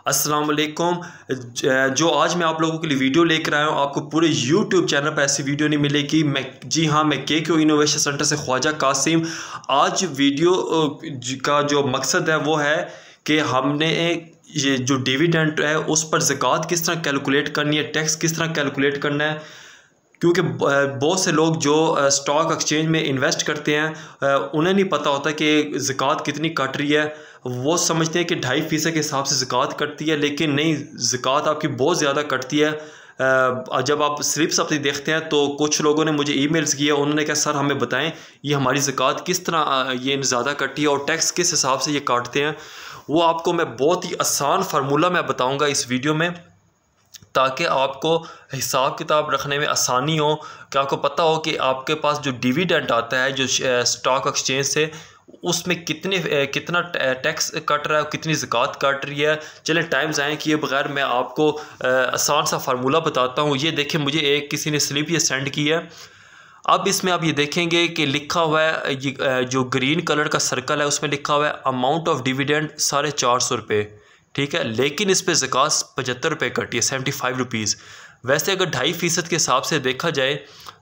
अस्सलाम वालेकुम। जो आज मैं आप लोगों के लिए वीडियो लेकर आया हूँ, आपको पूरे यूट्यूब चैनल पर ऐसी वीडियो नहीं मिलेगी। मैं KQ इनोवेशन सेंटर से ख्वाजा कासिम। आज वीडियो का जो मकसद है वो है कि हमने ये जो डिविडेंड है उस पर ज़कात किस तरह कैलकुलेट करनी है, टैक्स किस तरह कैलकुलेट करना है। क्योंकि बहुत से लोग जो स्टॉक एक्सचेंज में इन्वेस्ट करते हैं उन्हें नहीं पता होता कि ज़कात कितनी कट रही है। वो समझते हैं कि 2.5% के हिसाब से ज़कात कटती है, लेकिन नहीं, ज़कात आपकी बहुत ज़्यादा कटती है। जब आप स्लिप्स अपनी देखते हैं तो कुछ लोगों ने मुझे ईमेल्स किया, उन्होंने कहा सर हमें बताएं ये हमारी ज़कात किस तरह ये ज़्यादा कटती है और टैक्स किस हिसाब से ये काटते हैं। वो आपको मैं बहुत ही आसान फार्मूला मैं बताऊँगा इस वीडियो में, ताकि आपको हिसाब किताब रखने में आसानी हो, कि आपको पता हो कि आपके पास जो डिविडेंड आता है जो स्टॉक एक्सचेंज से, उसमें कितना टैक्स कट रहा है, कितनी ज़कात कट रही है। चलें टाइम ज़ाया किए बगैर मैं आपको आसान सा फार्मूला बताता हूँ। ये देखें, मुझे किसी ने स्लिप ये सेंड की है। अब इसमें आप ये देखेंगे कि लिखा हुआ है, ये जो ग्रीन कलर का सर्कल है उसमें लिखा हुआ है अमाउंट ऑफ डिविडेंड 450 रुपये, ठीक है। लेकिन इस पर ज़कात 75 रुपये कटी है, 75 रुपीज़। वैसे अगर 2.5% के हिसाब से देखा जाए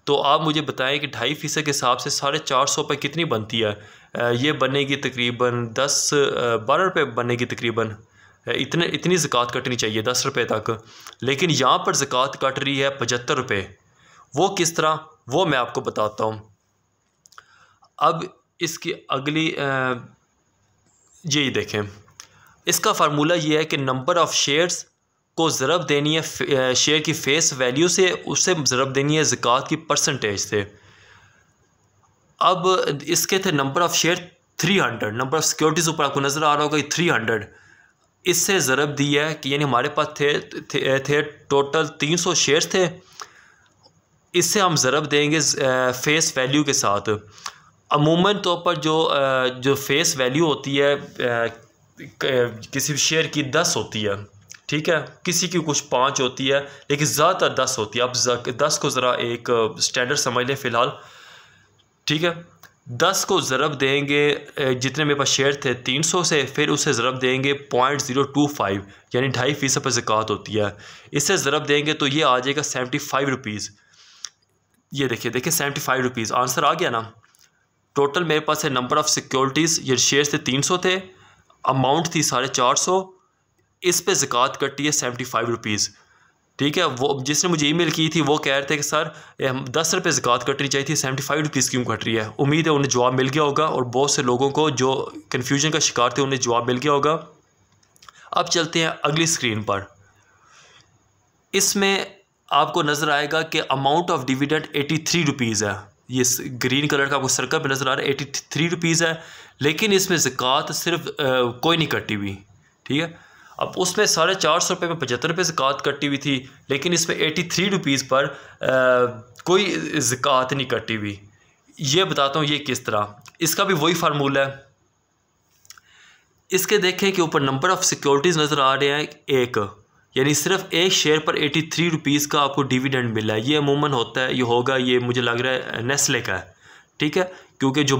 तो आप मुझे बताएं कि 2.5% के हिसाब से 450 रुपये कितनी बनती है। ये बनेगी तकरीबन 10-12 रुपये बनेगी तकरीबन। इतनी ज़कात कटनी चाहिए 10 रुपये तक, लेकिन यहाँ पर ज़कात कट रही है 75 रुपये। वो किस तरह, वो मैं आपको बताता हूँ। अब इसकी अगली ये देखें, इसका फार्मूला ये है कि नंबर ऑफ़ शेयर्स को ज़रब देनी है शेयर की फेस वैल्यू से, उससे ज़रब देनी है ज़कात की परसेंटेज से। अब इसके थे number of share 300, number of securities ऊपर आपको नज़र आ रहा होगा, ये 300 इससे ज़रब दी है कि यानी हमारे पास थे टोटल 300 शेयर्स थे। इससे हम ज़रब देंगे फेस वैल्यू के साथ। अमूमन तौर पर जो फेस वैल्यू होती है किसी शेयर की 10 होती है, ठीक है। किसी की कुछ 5 होती है, लेकिन ज़्यादातर 10 होती है। अब 10 को ज़रा एक स्टैंडर्ड समझ लें फ़िलहाल, ठीक है। 10 को ज़रब देंगे जितने मेरे पास शेयर थे 300 से, फिर उसे ज़रब देंगे 0.025, यानी 2.5% पर ज़कात होती है। इससे ज़रब देंगे तो ये आ जाएगा 75 रुपीज़। ये देखिए 75 रुपीज़ आंसर आ गया ना। टोटल मेरे पास है नंबर ऑफ़ सिक्योरिटीज़, ये शेयर थे 300 थे, अमाउंट थी 450, इस पे ज़कात कटी है 75 रुपीज़, ठीक है। वो जिसने मुझे ईमेल की थी वो कह रहे थे कि सर 10 रुपये ज़कात कटनी चाहिए थी, 75 रुपीज़ क्यों कट रही है। उम्मीद है उन्हें जवाब मिल गया होगा, और बहुत से लोगों को जो कन्फ्यूजन का शिकार थे उन्हें जवाब मिल गया होगा। अब चलते हैं अगली स्क्रीन पर। इसमें आपको नज़र आएगा कि अमाउंट ऑफ़ डिविडेंड 83 रुपीज़ है। ये ग्रीन कलर का आपको सर्कल पे नज़र आ रहा है, 83 रुपीज़ है, लेकिन इसमें ज़कात सिर्फ कोई नहीं कटी हुई, ठीक है। अब उसमें 450 रुपये में 75 रुपये ज़कात कटी हुई थी, लेकिन इसमें 83 रुपीज़ पर कोई ज़कात नहीं कटी हुई। ये बताता हूँ ये किस तरह। इसका भी वही फार्मूला है। इसके देखें कि ऊपर नंबर ऑफ़ सिक्योरिटीज़ नज़र आ रहे हैं एक, यानी सिर्फ एक शेयर पर 83 रुपीज़ का आपको डिविडेंड मिला है। ये अमूमन होता है, ये होगा, ये मुझे लग रहा है नेस्ले का है, ठीक है। क्योंकि जो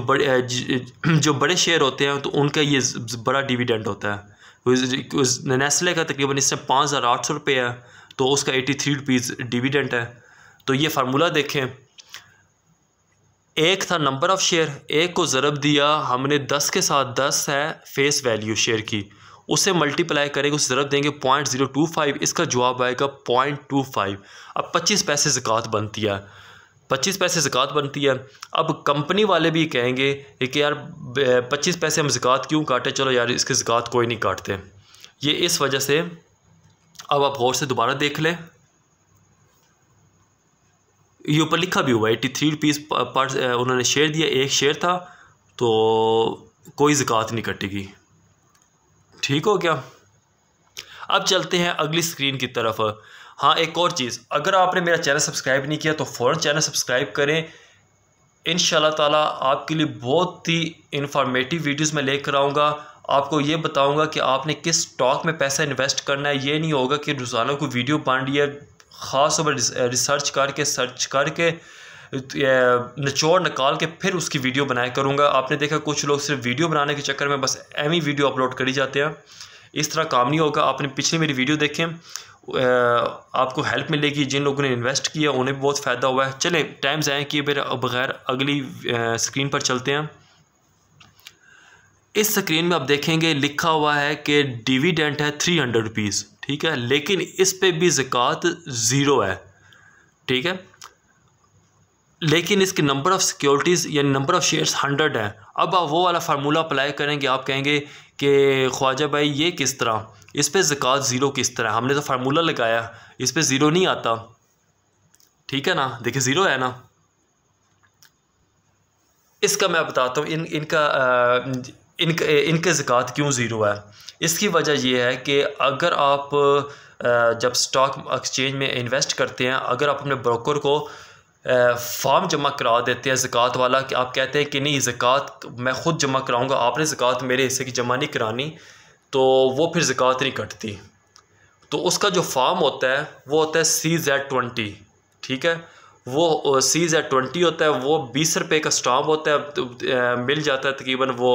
बड़े शेयर होते हैं तो उनका ये बड़ा डिविडेंड होता है। नेस्ले का तकरीबन इससे 5,800 रुपये है, तो उसका 83 रुपीज़ डिविडेंड है। तो ये फार्मूला देखें, एक था नंबर ऑफ़ शेयर, एक को ज़रब दिया हमने 10 के साथ, 10 है फेस वैल्यू शेयर की, उसे मल्टीप्लाई करेंगे, उसे ज़रब देंगे 0.025, इसका जवाब आएगा 0.25। अब 25 पैसे ज़कात बनती है, 25 पैसे ज़कात बनती है। अब कंपनी वाले भी कहेंगे कि यार 25 पैसे हम ज़कात क्यों काटें, चलो यार इसकी ज़कात कोई नहीं काटते। ये इस वजह से। अब आप गौर से दोबारा देख लें, ये ऊपर लिखा भी हुआ है 83 रुपीज़ पर उन्होंने शेयर दिया, एक शेयर था, तो कोई ज़कात नहीं कटेगी, ठीक हो गया। अब चलते हैं अगली स्क्रीन की तरफ। हाँ, एक और चीज़, अगर आपने मेरा चैनल सब्सक्राइब नहीं किया तो फ़ौरन चैनल सब्सक्राइब करें। इंशाल्लाह ताला आपके लिए बहुत ही इंफॉर्मेटिव वीडियोस मैं लेकर आऊँगा। आपको ये बताऊँगा कि आपने किस स्टॉक में पैसा इन्वेस्ट करना है। ये नहीं होगा कि रोज़ाना कोई वीडियो बन रही है, ख़ास तौर पर सर्च करके निचोड़ निकाल के फिर उसकी वीडियो बनाया करूँगा। आपने देखा कुछ लोग सिर्फ वीडियो बनाने के चक्कर में बस एमी वीडियो अपलोड करी जाते हैं। इस तरह काम नहीं होगा। आपने पिछली मेरी वीडियो देखें, आपको हेल्प मिलेगी। जिन लोगों ने इन्वेस्ट किया उन्हें भी बहुत फ़ायदा हुआ है। चलें टाइम ज़ाया किए बगैर अगली स्क्रीन पर चलते हैं। इस स्क्रीन में आप देखेंगे लिखा हुआ है कि डिविडेंड है 300 रुपीज़, ठीक है, लेकिन इस पे भी ज़कात ज़ीरो है, ठीक है, लेकिन इसके नंबर ऑफ़ सिक्योरिटीज़ यानी नंबर ऑफ़ शेयर्स 100 है। अब आप वो वाला फार्मूला अप्लाई करेंगे, आप कहेंगे कि ख्वाजा भाई ये किस तरह, इस पे ज़कात ज़ीरो किस तरह, हमने तो फार्मूला लगाया, इस पे ज़ीरो नहीं आता, ठीक है ना। देखिए ज़ीरो है ना। इसका मैं बताता हूँ इनके ज़कात क्यों ज़ीरो है। इसकी वजह यह है कि अगर आप जब स्टॉक एक्सचेंज में इन्वेस्ट करते हैं, अगर आप अपने ब्रोकर को फॉर्म जमा करा देते हैं ज़कात वाला, कि आप कहते हैं कि नहीं ज़कात मैं ख़ुद जमा कराऊंगा, आपने ज़कात मेरे हिस्से की जमा नहीं करानी, तो वो फिर ज़कात नहीं कटती। तो उसका जो फॉर्म होता है वो होता है CZ20, ठीक है, वो CZ20 होता है, वो 20 रुपये का स्टाम्प होता है, तो मिल जाता है तकरीबन वो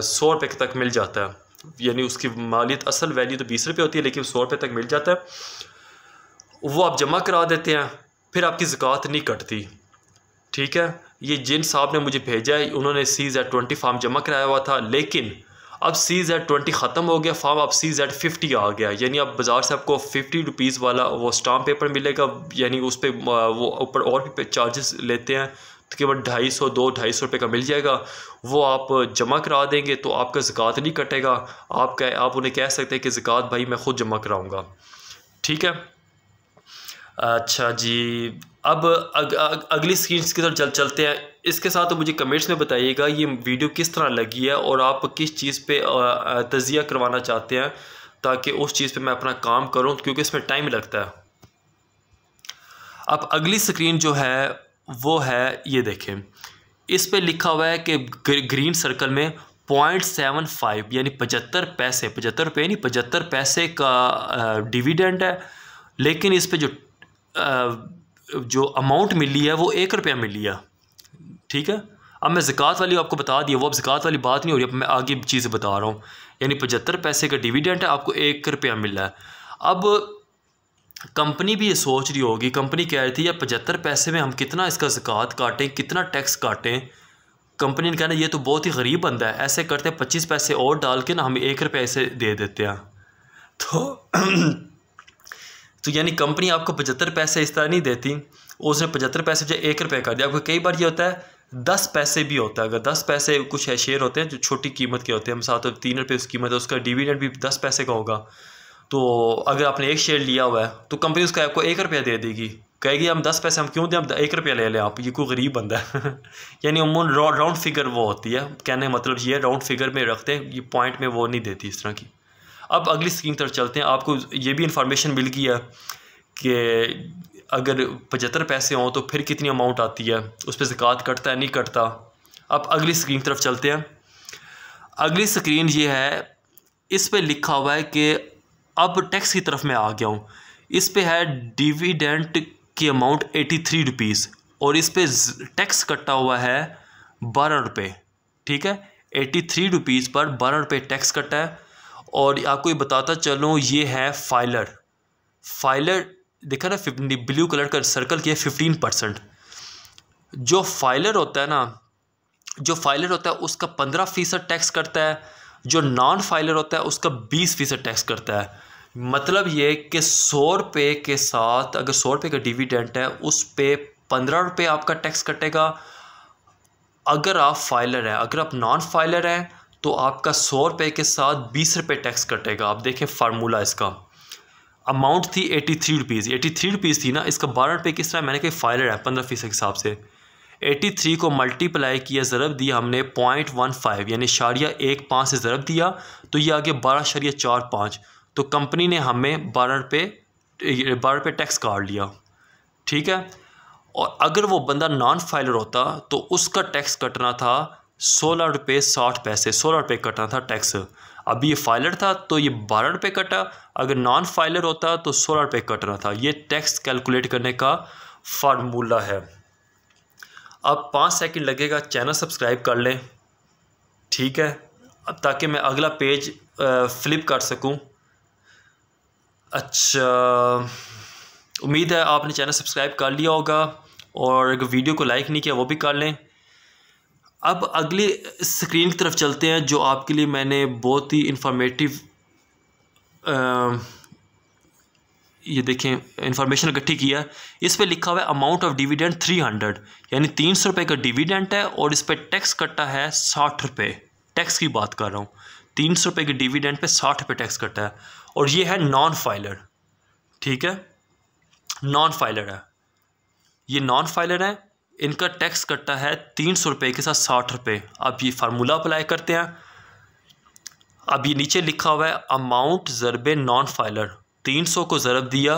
100 रुपये तक मिल जाता है, यानी उसकी मालियत असल वैल्यू तो 20 रुपये होती है, लेकिन 100 रुपये तक मिल जाता है। वो आप जमा करा देते हैं, फिर आपकी ज़कात नहीं कटती, ठीक है। ये जिन साहब ने मुझे भेजा है, उन्होंने CZ20 फार्म जमा कराया हुआ था, लेकिन अब CZ20 ख़त्म हो गया फॉर्म, अब CZ50 आ गया, यानी अब बाज़ार से आपको 50 रुपीज़ वाला वो स्टाम्प पेपर मिलेगा, यानी उस पर वो ऊपर और भी चार्जेस लेते हैं, तकरीबन 250 रुपये का मिल जाएगा। वो आप जमा करा देंगे तो आपका ज़कात नहीं कटेगा। आप उन्हें कह सकते हैं कि ज़कात भाई मैं ख़ुद जमा कराऊँगा, ठीक है। अच्छा जी, अब अगली स्क्रीन की तरफ चलते हैं। इसके साथ तो मुझे कमेंट्स में बताइएगा ये वीडियो किस तरह लगी है और आप किस चीज़ पे तज़िया करवाना चाहते हैं, ताकि उस चीज़ पे मैं अपना काम करूं, क्योंकि इसमें टाइम लगता है। अब अगली स्क्रीन जो है वो है, ये देखें, इस पे लिखा हुआ है कि ग्रीन सर्कल में 0.75 यानी 75 पैसे, 75 रुपये नहीं 75 पैसे का डिविडेंड है, लेकिन इस पे जो अमाउंट मिली है वो 1 रुपया मिली है, ठीक है। अब मैं ज़कात वाली आपको बता दिया, वो अब ज़कात वाली बात नहीं हो रही, अब मैं आगे चीज़ें बता रहा हूँ। यानी 75 पैसे का डिविडेंड है, आपको 1 रुपया मिल रहा है। अब कंपनी भी ये सोच रही होगी, कंपनी कह रही थी यार 75 पैसे में हम कितना इसका ज़कात काटें, कितना टैक्स काटें। कंपनी ने कहना ये तो बहुत ही गरीब बंदा है, ऐसे करते 25 पैसे और डाल के ना हम 1 रुपया ऐसे दे देते हैं। तो यानी कंपनी आपको 75 पैसे इस तरह नहीं देती, उसने 75 पैसे जो 1 रुपये कर दिया। आपको कई बार ये होता है 10 पैसे भी होता है, अगर 10 पैसे कुछ है शेयर होते हैं जो छोटी कीमत के होते हैं, हम साथ 3 रुपये उसकी कीमत है, उसका डिविडेंड भी 10 पैसे का होगा। तो अगर आपने एक शेयर लिया हुआ है तो कंपनी उसका आपको 1 रुपया दे देगी, कहेगी हम 10 पैसे हम क्यों दें, हम 1 रुपया ले लें, आप ये कोई गरीब बंदा है। यानी उमूमन राउंड फिगर वो होती है, कहने का मतलब ये राउंड फिगर में रखते हैं, ये पॉइंट में वो नहीं देती इस तरह की। अब अगली स्क्रीन तरफ चलते हैं। आपको ये भी इंफॉर्मेशन मिल गई है कि अगर 75 पैसे हों तो फिर कितनी अमाउंट आती है, उस पर ज़कात कटता है नहीं कटता। अब अगली स्क्रीन तरफ चलते हैं। अगली स्क्रीन ये है, इस पे लिखा हुआ है कि अब टैक्स की तरफ मैं आ गया हूँ। इस पे है डिविडेंड की अमाउंट 83 रुपीज़ और इस पे टैक्स कटा हुआ है 12 रुपये, ठीक है। 83 रुपीज़ पर 12 रुपये टैक्स कटा है। और आपको ये बताता चलूँ, ये है फाइलर देखा ना, ब्लू कलर का सर्कल किया 15%। जो फाइलर होता है ना, जो फाइलर होता है उसका 15% टैक्स करता है, जो नॉन फाइलर होता है उसका 20% टैक्स करता है। मतलब ये कि 100 रुपये के साथ अगर 100 रुपये का डिविडेंड है उस पे 15 रुपये आपका टैक्स कटेगा अगर आप फाइलर हैं। अगर आप नॉन फाइलर हैं तो आपका 100 रुपये के साथ 20 रुपये टैक्स कटेगा। आप देखें फार्मूला, इसका अमाउंट थी 83 रुपीज़, 83 रुपीज़ थी ना, इसका 12 रुपये किस तरह, मैंने कहा फाइलर है 15% के हिसाब से 83 को मल्टीप्लाई किया, ज़रब दिया हमने 0.15 यानी 0.15 से ज़रब दिया तो ये आ गया 12.45। तो कंपनी ने हमें 12 रुपये टैक्स काट लिया, ठीक है। और अगर वो बंदा नॉन फाइलर होता तो उसका टैक्स कटना था 16 रुपये 60 पैसे, 16 रुपये कटना था टैक्स। अभी ये फाइलर था तो ये 12 रुपये कटा, अगर नॉन फाइलर होता तो 16 रुपये कटना था। ये टैक्स कैलकुलेट करने का फार्मूला है। अब 5 सेकंड लगेगा, चैनल सब्सक्राइब कर लें, ठीक है, अब ताकि मैं अगला पेज फ्लिप कर सकूं। अच्छा, उम्मीद है आपने चैनल सब्सक्राइब कर लिया होगा और अगर वीडियो को लाइक नहीं किया वो भी कर लें। अब अगले स्क्रीन की तरफ चलते हैं, जो आपके लिए मैंने बहुत ही इंफॉर्मेटिव ये देखें इंफॉर्मेशन इकट्ठी किया है। इस पे लिखा हुआ है अमाउंट ऑफ डिविडेंड 300, यानी 300 रुपये का डिविडेंड है और इस पर टैक्स कटा है 60 रुपये। टैक्स की बात कर रहा हूँ, 300 रुपये के डिविडेंड पे 60 रुपये टैक्स कटा है और ये है नॉन फाइलर। ठीक है, नॉन फाइलर है, ये नॉन फाइलर है, इनका टैक्स कटा है 300 रुपये के साथ 60 रुपये। अब ये फार्मूला अप्लाई करते हैं। अब ये नीचे लिखा हुआ है अमाउंट ज़रबे नॉन फाइलर, 300 को ज़रब दिया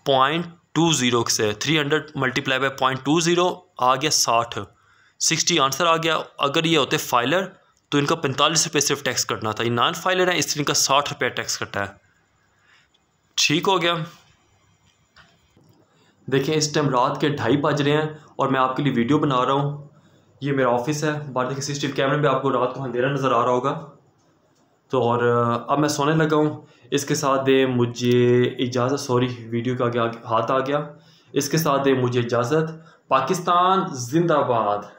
0.20 से, 300 मल्टीप्लाई बाय 0.20 आ गया 60 आंसर आ गया। अगर ये होते फाइलर तो इनका 45 रुपये सिर्फ टैक्स कटना था। ये नॉन फाइलर है इसलिए इनका 60 रुपये टैक्स कटा है। ठीक हो गया। देखें इस टाइम रात के 2:30 बज रहे हैं और मैं आपके लिए वीडियो बना रहा हूँ। ये मेरा ऑफिस है, बाहर देखिए CCTV कैमरे में आपको रात को अंधेरा नज़र आ रहा होगा। तो और अब मैं सोने लगा हूँ। इसके साथ दे मुझे इजाज़त, सॉरी वीडियो का आगे हाथ आ गया। इसके साथ दे मुझे इजाज़त। पाकिस्तान जिंदाबाद।